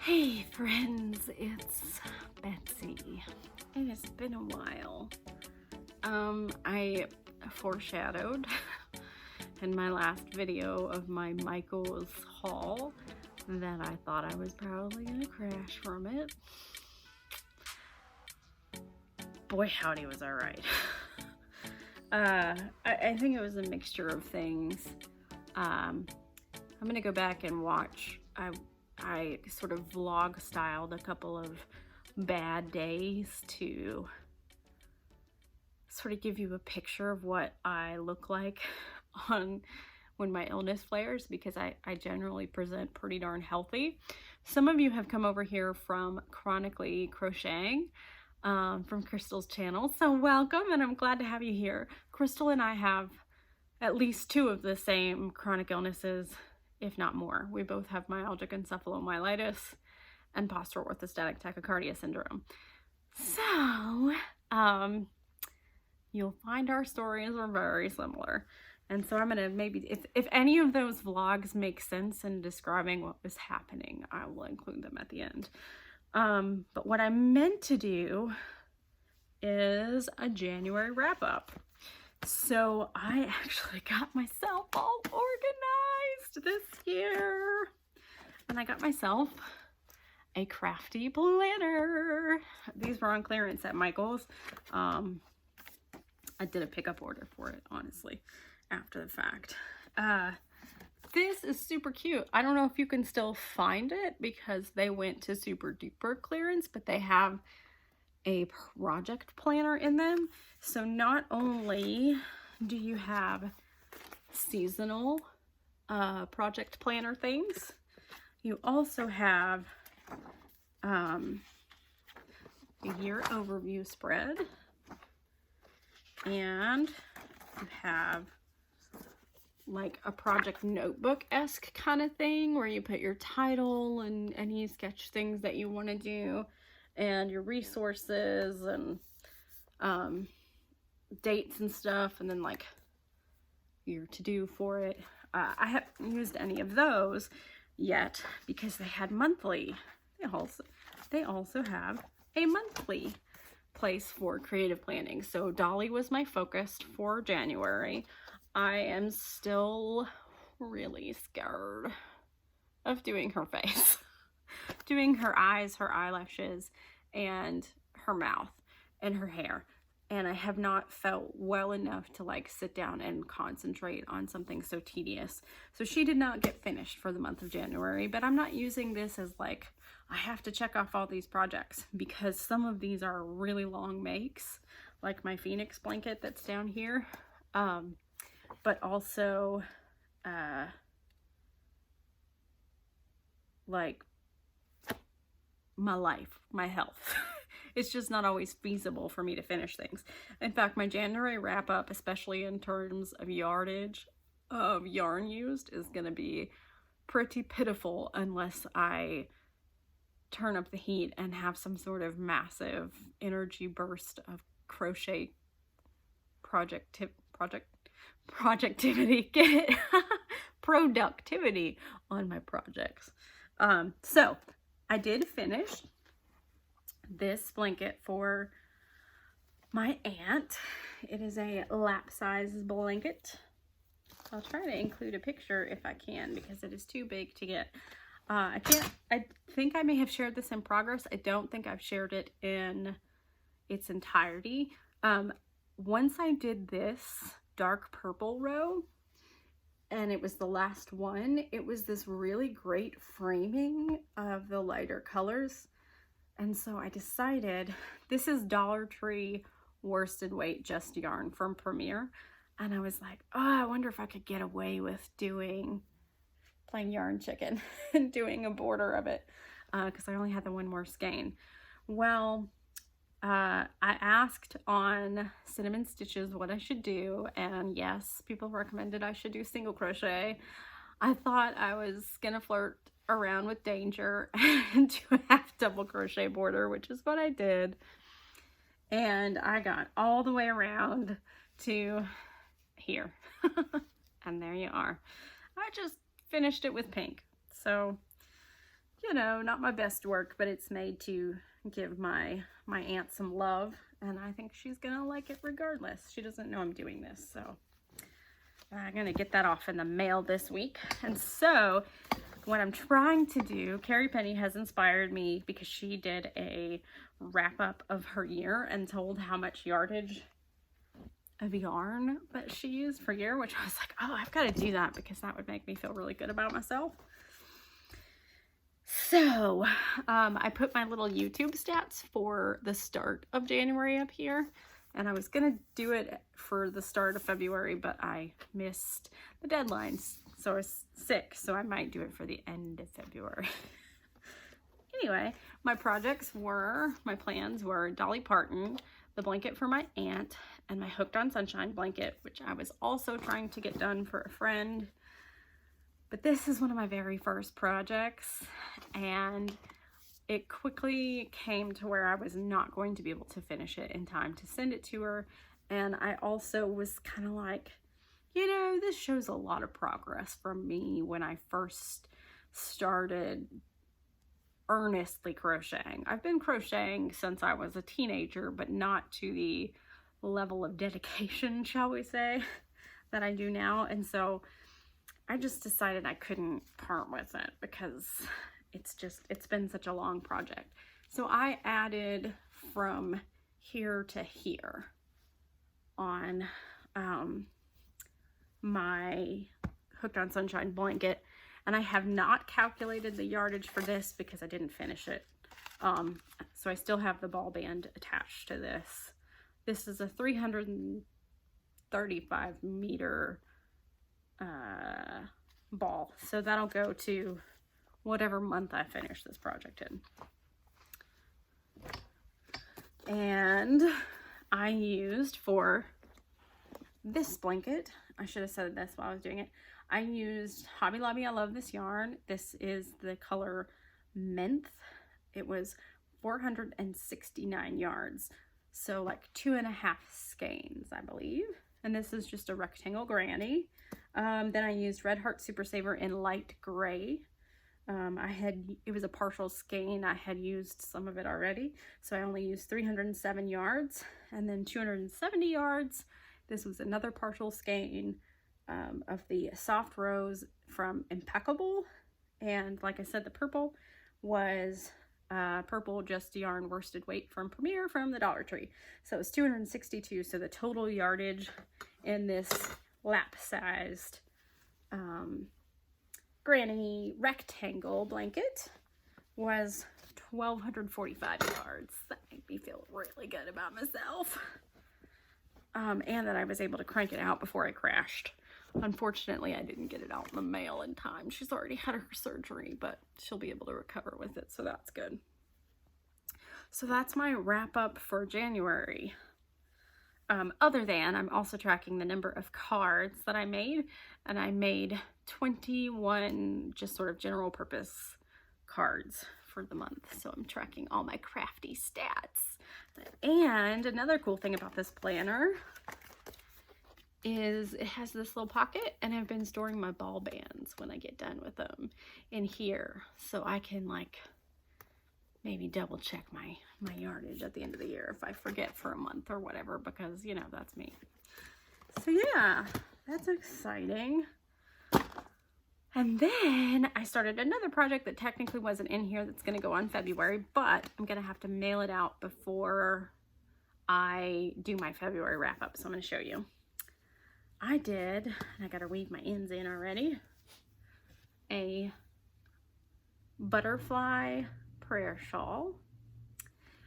Hey friends, it's Betsy. It has been a while. I foreshadowed in my last video of my Michael's haul that I thought I was probably gonna crash from it. Boy howdy, was I right. I think it was a mixture of things. I'm gonna go back and watch. I sort of vlog styled a couple of bad days to sort of give you a picture of what I look like when my illness flares, because I generally present pretty darn healthy. Some of you have come over here from Chronically Crocheting, from Crystal's channel, so welcome, and I'm glad to have you here. Crystal and I have at least two of the same chronic illnesses, if not more. We both have Myalgic Encephalomyelitis and Postural Orthostatic Tachycardia syndrome. So, you'll find our stories are very similar. And so I'm gonna maybe, if any of those vlogs make sense in describing what was happening, I will include them at the end. But what I meant to do is a January wrap up. So I actually got myself all organized this year. And I got myself a crafty planner. These were on clearance at Michael's. I did a pickup order for it, honestly, after the fact. This is super cute. I don't know if you can still find it because they went to super duper clearance, but they have a project planner in them. So not only do you have seasonal project planner things, you also have a year overview spread, and you have like a project notebook-esque kind of thing where you put your title and any sketch things that you want to do and your resources and dates and stuff, and then like your to-do for it. I haven't used any of those yet because they had monthly. They also have a monthly place for creative planning. So Dolly was my focus for January. I am still really scared of doing her face, doing her eyes, her eyelashes, and her mouth and her hair. And I have not felt well enough to like sit down and concentrate on something so tedious. So she did not get finished for the month of January, but I'm not using this as like, I have to check off all these projects, because some of these are really long makes, like my Phoenix blanket that's down here. But also, like my life, my health. It's just not always feasible for me to finish things. In fact, my January wrap up, especially in terms of yardage of yarn used, is going to be pretty pitiful unless I turn up the heat and have some sort of massive energy burst of crochet productivity on my projects. So I did finish this blanket for my aunt. It is a lap size blanket. I'll try to include a picture if I can, because it is too big to get. I think I may have shared this in progress. I don't think I've shared it in its entirety. Once I did this dark purple row, and it was the last one, it was this really great framing of the lighter colors. And so I decided, this is Dollar Tree worsted weight just yarn from Premier. And I was like, oh, I wonder if I could get away with playing yarn chicken and doing a border of it, because I only had the one more skein. Well, I asked on Cinnamon Stitches what I should do, and yes, people recommended I should do single crochet. I thought I was gonna flirt around with danger and do a half double crochet border, which is what I did. And I got all the way around to here. And there you are. I just finished it with pink. So you know, not my best work, but it's made to give my aunt some love, and I think she's gonna like it regardless. She doesn't know I'm doing this, so I'm gonna get that off in the mail this week. And so what I'm trying to do, Carrie Penny has inspired me because she did a wrap up of her year and told how much yardage of yarn that she used for year, which I was like, oh, I've got to do that because that would make me feel really good about myself. So I put my little YouTube stats for the start of January up here, and I was gonna do it for the start of February, but I missed the deadlines, so I was sick, so I might do it for the end of February. Anyway, my plans were Dolly Parton, the blanket for my aunt, and my Hooked on Sunshine blanket, which I was also trying to get done for a friend. But this is one of my very first projects, and it quickly came to where I was not going to be able to finish it in time to send it to her. And I also was kind of like, you know, this shows a lot of progress from me when I first started earnestly crocheting. I've been crocheting since I was a teenager, but not to the level of dedication, shall we say, that I do now. And so I just decided I couldn't part with it because it's been such a long project. So I added from here to here on my Hooked on Sunshine blanket, and I have not calculated the yardage for this because I didn't finish it. So I still have the ball band attached to this. This is a 335 meter ball, so that'll go to whatever month I finish this project in. And I used for this blanket, I should have said this while I was doing it, I used Hobby Lobby I Love This yarn. This is the color Menthe. It was 469 yards, so like 2.5 skeins, I believe. And this is just a rectangle granny. Then I used Red Heart Super Saver in light gray. It was a partial skein. I had used some of it already, so I only used 307 yards. And then 270 yards, this was another partial skein of the Soft Rose from Impeccable. And like I said, the purple was purple just yarn worsted weight from Premier from the Dollar Tree. So it was 262. So the total yardage in this lap-sized granny rectangle blanket was 1,245 yards. That made me feel really good about myself. And that I was able to crank it out before I crashed. Unfortunately, I didn't get it out in the mail in time. She's already had her surgery, but she'll be able to recover with it, so that's good. So that's my wrap up for January. Other than, I'm also tracking the number of cards that I made, and I made 21 just sort of general purpose cards for the month. So I'm tracking all my crafty stats. And another cool thing about this planner is it has this little pocket, and I've been storing my ball bands when I get done with them in here, so I can like maybe double check my yardage at the end of the year if I forget for a month or whatever, because you know, that's me. So yeah, that's exciting. And then I started another project that technically wasn't in here that's going to go on February, but I'm going to have to mail it out before I do my February wrap up, so I'm going to show you. I did, and I got to weave my ends in already, a butterfly prayer shawl.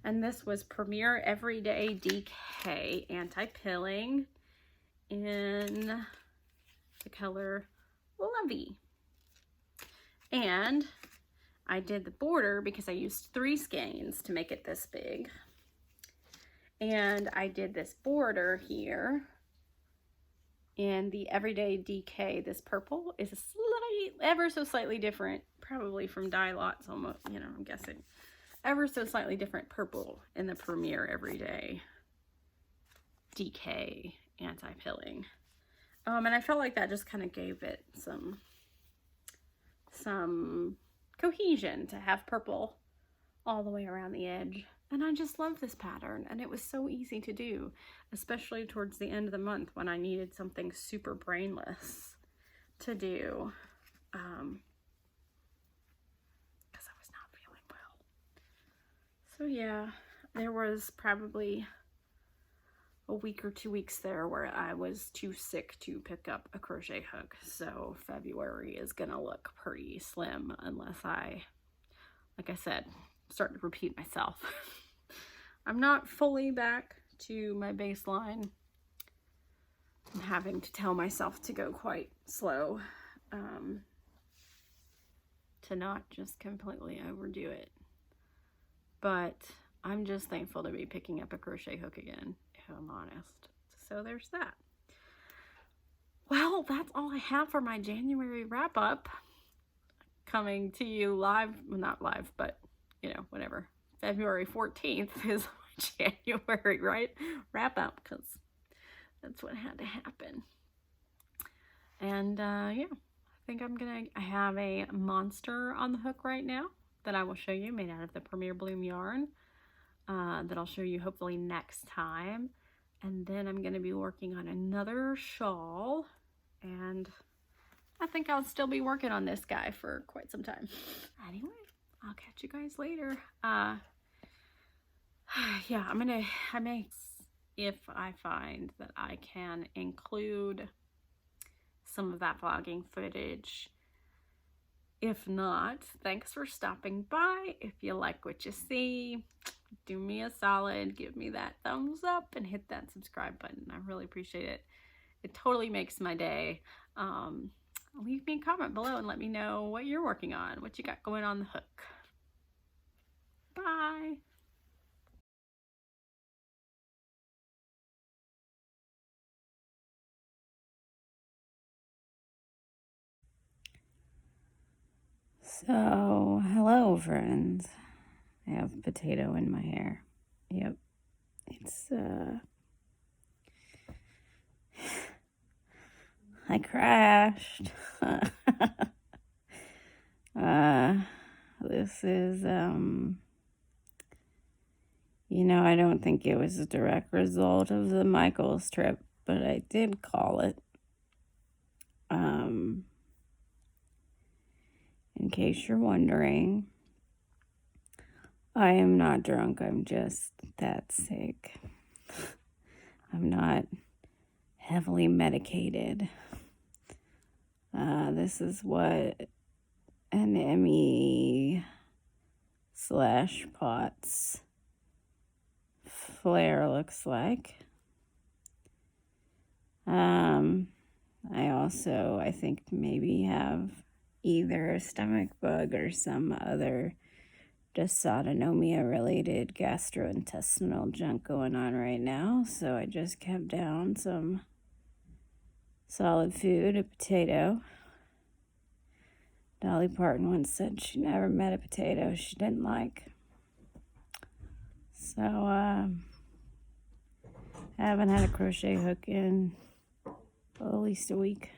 And this was Premier Everyday DK Anti-Pilling in the color Lovey. And I did the border because I used 3 skeins to make it this big. And I did this border here in the Everyday DK. This purple is ever so slightly different, probably from dye lots, almost, you know, I'm guessing. Ever so slightly different purple in the Premier Everyday DK Anti-Pilling. And I felt like that just kind of gave it some cohesion to have purple all the way around the edge. And I just love this pattern, and it was so easy to do, especially towards the end of the month when I needed something super brainless to do, because I was not feeling well. So yeah, there was probably a week or 2 weeks there where I was too sick to pick up a crochet hook. So February is gonna look pretty slim unless I, like I said, start to repeat myself. I'm not fully back to my baseline. I'm having to tell myself to go quite slow, to not just completely overdo it. But I'm just thankful to be picking up a crochet hook again, if I'm honest. So there's that. Well, that's all I have for my January wrap up. Coming to you live, well, not live, but you know, whatever. February 14th is my January, right? Wrap up, because that's what had to happen. And yeah, I think I have a monster on the hook right now that I will show you, made out of the Premier Bloom yarn, that I'll show you hopefully next time. And then I'm going to be working on another shawl, and I think I'll still be working on this guy for quite some time. Anyway, I'll catch you guys later. Yeah, I may, if I find that I can include some of that vlogging footage. If not, thanks for stopping by. If you like what you see, do me a solid, give me that thumbs up and hit that subscribe button. I really appreciate it. It totally makes my day. Leave me a comment below and let me know what you're working on, what you got going on the hook. Bye. So, hello friends. I have potato in my hair. Yep. It's, I crashed. This is, you know, I don't think it was a direct result of the Michael's trip, but I did call it. In case you're wondering, I am not drunk. I'm just that sick. I'm not heavily medicated. This is what an ME/POTS flare looks like. I also, I think, maybe have either a stomach bug or some other dysautonomia related gastrointestinal junk going on right now. So I just kept down some solid food, a potato. Dolly Parton once said she never met a potato she didn't like. So I haven't had a crochet hook in at least a week.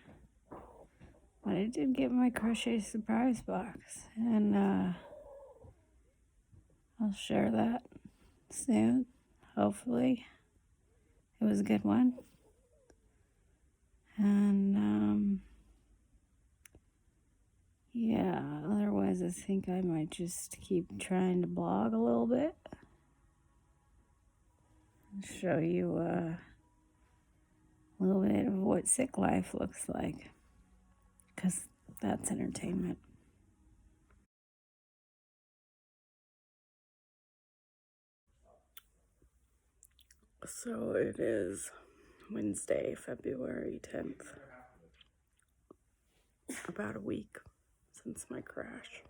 But I did get my crochet surprise box, and I'll share that soon, hopefully. It was a good one. And yeah, otherwise I think I might just keep trying to blog a little bit. Show you a little bit of what sick life looks like, because that's entertainment. So it is Wednesday, February 10th. About a week since my crash.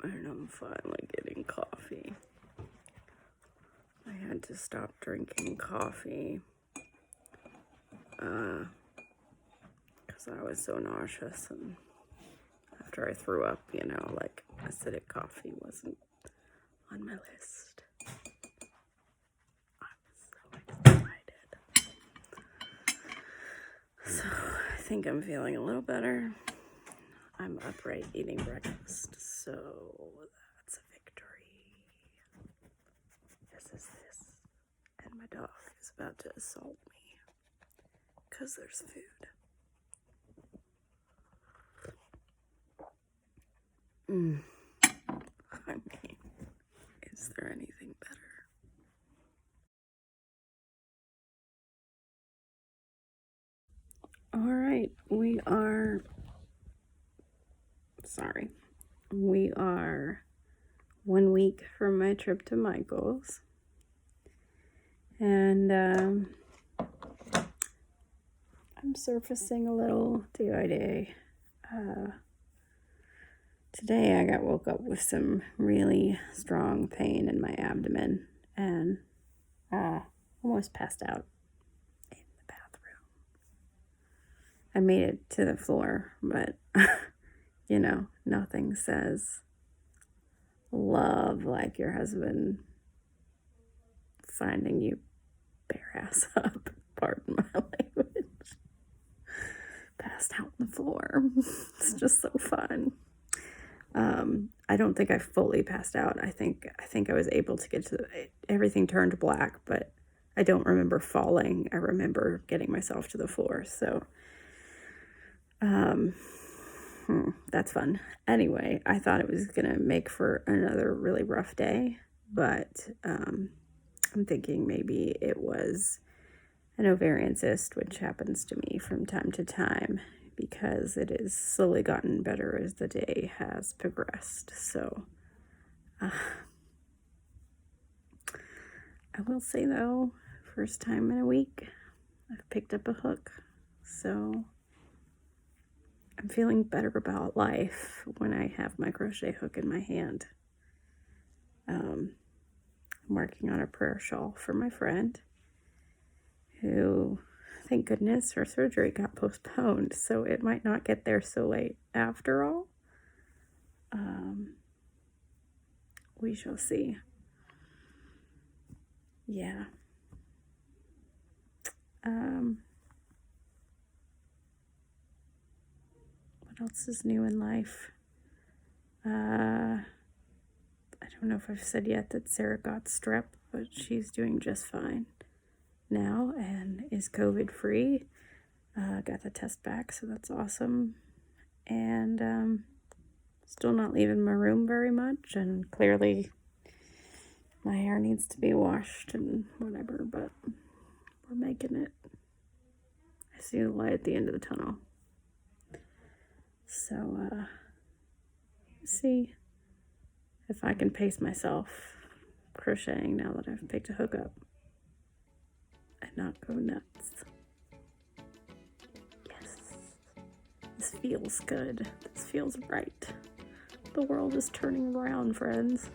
And I'm finally getting coffee. I had to stop drinking coffee because I was so nauseous, and after I threw up, you know, like acidic coffee wasn't on my list. I was so excited. So I think I'm feeling a little better. I'm upright eating breakfast, so that's a victory. This is this. And my dog is about to assault me because there's food. I mean, is there anything better? All right, we are 1 week from my trip to Michael's, and I'm surfacing a little day by day. Today I got woke up with some really strong pain in my abdomen and almost passed out in the bathroom. I made it to the floor, but you know, nothing says love like your husband finding you bare ass up. Pardon my language. Passed out on the floor. It's just so fun. I don't think I fully passed out. I think I was able to get to everything turned black, but I don't remember falling. I remember getting myself to the floor. So, that's fun. Anyway, I thought it was gonna make for another really rough day, but I'm thinking maybe it was an ovarian cyst, which happens to me from time to time, because it has slowly gotten better as the day has progressed. So I will say though, first time in a week I've picked up a hook, so I'm feeling better about life when I have my crochet hook in my hand. I'm working on a prayer shawl for my friend who, thank goodness, her surgery got postponed, so it might not get there so late after all. We shall see. Yeah. What else is new in life? I don't know if I've said yet that Sarah got strep, but she's doing just fine now and is COVID free. Got the test back, so that's awesome. And still not leaving my room very much, and clearly my hair needs to be washed and whatever, but we're making it. I see the light at the end of the tunnel. So, see if I can pace myself crocheting now that I've picked a hook up and not go nuts. Yes, this feels good. This feels right. The world is turning around, friends.